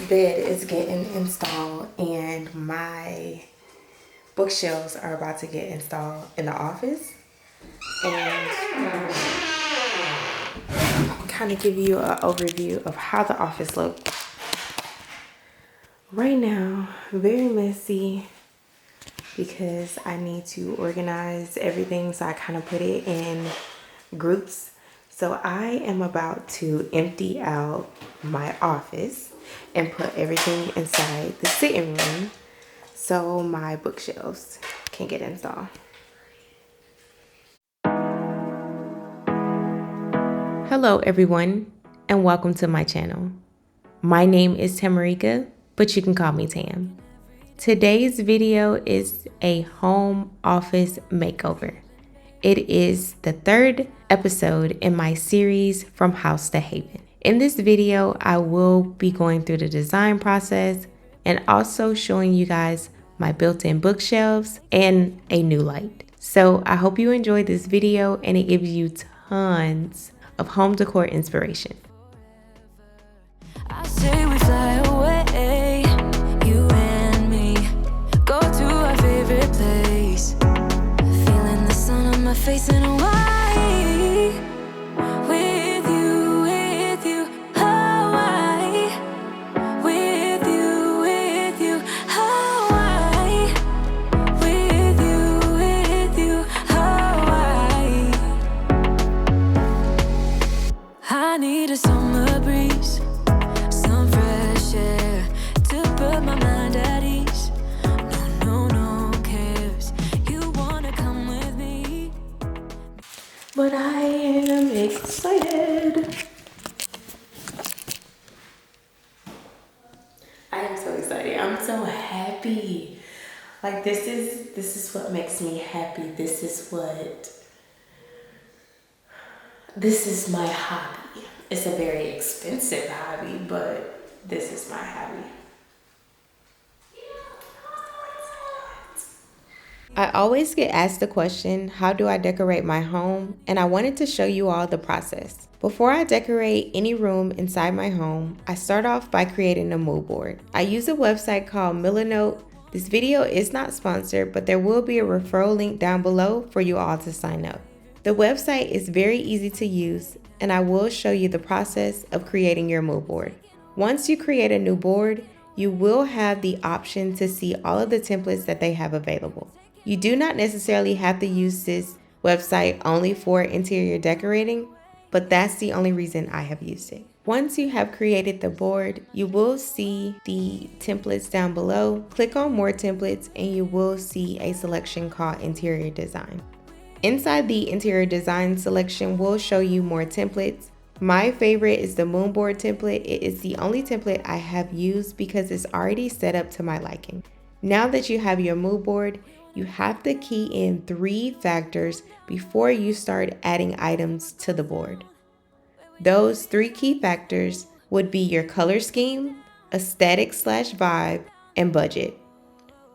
bed is getting installed and my bookshelves are about to get installed in the office. And I'll kind of give you an overview of how the office looks. Right now, very messy because I need to organize everything, so I kind of put it in groups. So I am about to empty out my office and put everything inside the sitting room so my bookshelves can get installed. Hello everyone, and welcome to my channel. My name is Tamarika, but you can call me Tam. Today's video is a home office makeover. It is the third episode in my series From House to Haven. In this video, I will be going through the design process and also showing you guys my built-in bookshelves and a new light. So I hope you enjoyed this video and it gives you tons of home decor inspiration. I say we fly away, you and me, go to our favorite place, feeling the sun on my face in Hawaii. With you, Hawaii. With you, Hawaii. With you, Hawaii. I need a summer breeze, some fresh air to put my mind at ease. No cares. You wanna come with me? But I am excited. I am so excited. I'm so happy. Like this is what makes me happy. This is my hobby. It's a very expensive hobby, but this is my hobby. I always get asked the question, how do I decorate my home? And I wanted to show you all the process. Before I decorate any room inside my home, I start off by creating a mood board. I use a website called Milanote. This video is not sponsored, but there will be a referral link down below for you all to sign up. The website is very easy to use, and I will show you the process of creating your mood board. Once you create a new board, you will have the option to see all of the templates that they have available. You do not necessarily have to use this website only for interior decorating, but that's the only reason I have used it. Once you have created the board, you will see the templates down below. Click on more templates and you will see a selection called interior design. Inside the interior design selection will show you more templates. My favorite is the moon board template. It is the only template I have used because it's already set up to my liking. Now that you have your mood board, you have to key in 3 factors before you start adding items to the board. Those 3 key factors would be your color scheme, aesthetic/vibe, and budget.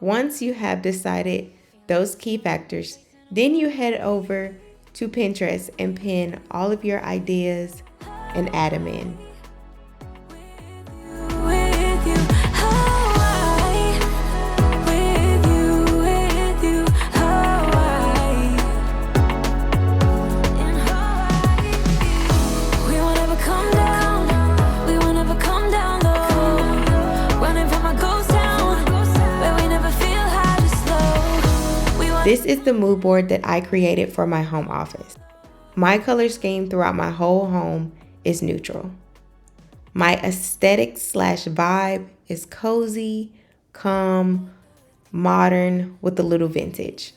Once you have decided those key factors, then you head over to Pinterest and pin all of your ideas and add them in. This is the mood board that I created for my home office. My color scheme throughout my whole home is neutral. My aesthetic/vibe is cozy, calm, modern with a little vintage.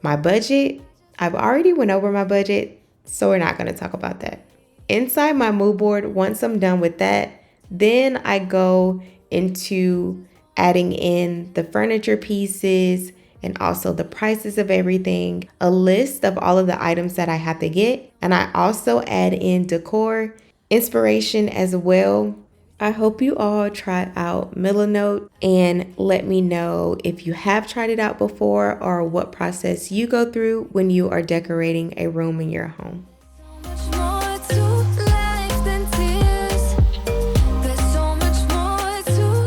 My budget, I've already went over my budget, so we're not going to talk about that. Inside my mood board, once I'm done with that, then I go into adding in the furniture pieces and also the prices of everything, a list of all of the items that I have to get, and I also add in decor, inspiration as well. I hope you all try out Milanote and let me know if you have tried it out before or what process you go through when you are decorating a room in your home. More to life than tears. There's so much more to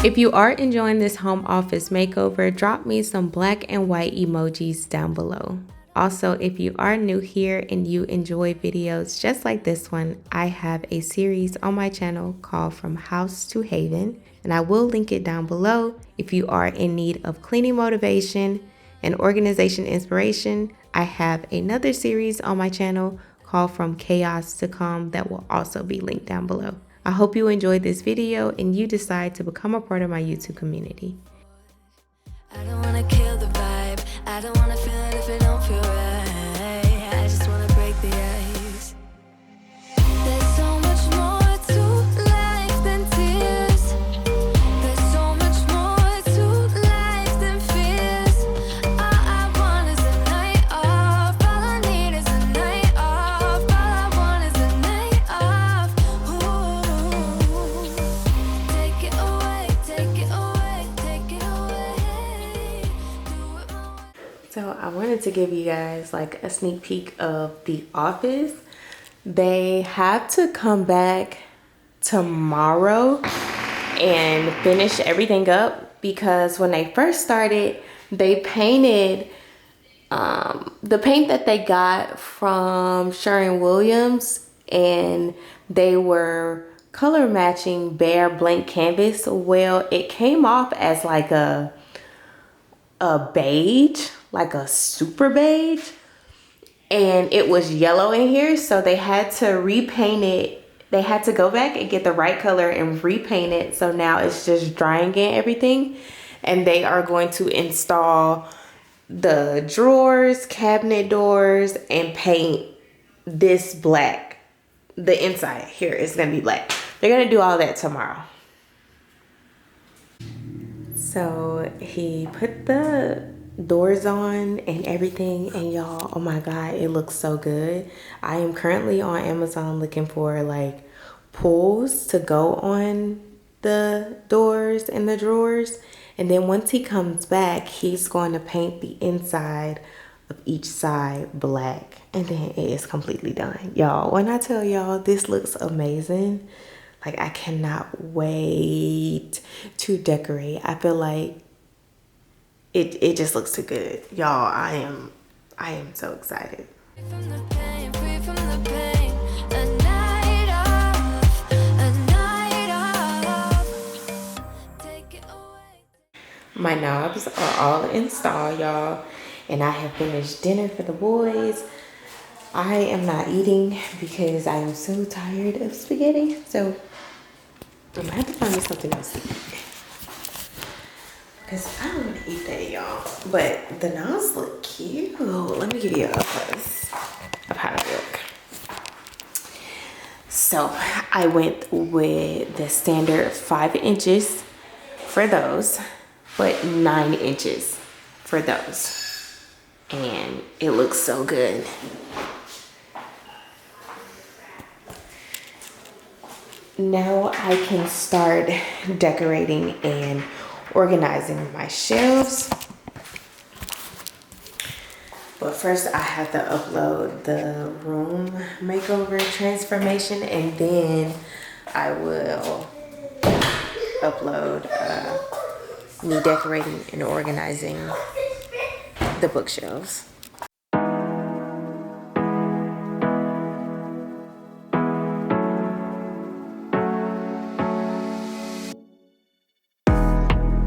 If you are enjoying this home office makeover, drop me some black and white emojis down below. Also, if you are new here and you enjoy videos just like this one, I have a series on my channel called From House to Haven, and I will link it down below. If you are in need of cleaning motivation and organization inspiration, I have another series on my channel called From Chaos to Calm that will also be linked down below. I hope you enjoyed this video and you decide to become a part of my YouTube community. I don't wanna kill the vibe. I don't wanna feel it if it don't feel right. I just wanna break the ice. There's so much more to life than tears. There's so much more to life than fears. All I want is a night off. All I need is a night off. All I want is a night off. Ooh. Take it away, take it away, take it away. Do it my way. So I wanted to give you guys like a sneak peek of The Office. They have to come back tomorrow and finish everything up because when they first started, they painted the paint that they got from Sherwin-Williams, and they were color matching bare blank canvas. Well, it came off as like a beige, like a super beige, and it was yellow in here, so they had to repaint it. They had to go back and get the right color and repaint it, so now it's just drying and everything. And they are going to install the drawers, cabinet doors, and paint this black. The inside here is gonna be black. They're gonna do all that tomorrow. So he put the doors on and everything, and y'all, oh my god, it looks so good. I am currently on Amazon looking for like pulls to go on the doors and the drawers, and then once he comes back, he's going to paint the inside of each side black, and then it is completely done. Y'all, when I tell y'all this looks amazing, like I cannot wait to decorate. I feel like it just looks too good. Y'all, I am so excited. Free from the pain, free from the pain. A night off, a night off. Take it away. My knobs are all installed, y'all, and I have finished dinner for the boys. I am not eating because I am so tired of spaghetti, so I'm gonna have to find me something else to eat. Because I don't want to eat that, y'all. But the knobs look cute. Let me give you a close of how they look. So I went with the standard 5 inches for those, but 9 inches for those. And it looks so good. Now I can start decorating and organizing my shelves. But first I have to upload the room makeover transformation, and then I will upload me decorating and organizing the bookshelves.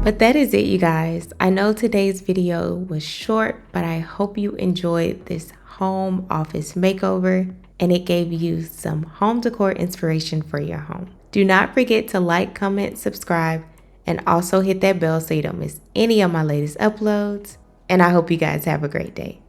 But that is it, you guys. I know today's video was short, but I hope you enjoyed this home office makeover and it gave you some home decor inspiration for your home. Do not forget to like, comment, subscribe, and also hit that bell so you don't miss any of my latest uploads. And I hope you guys have a great day.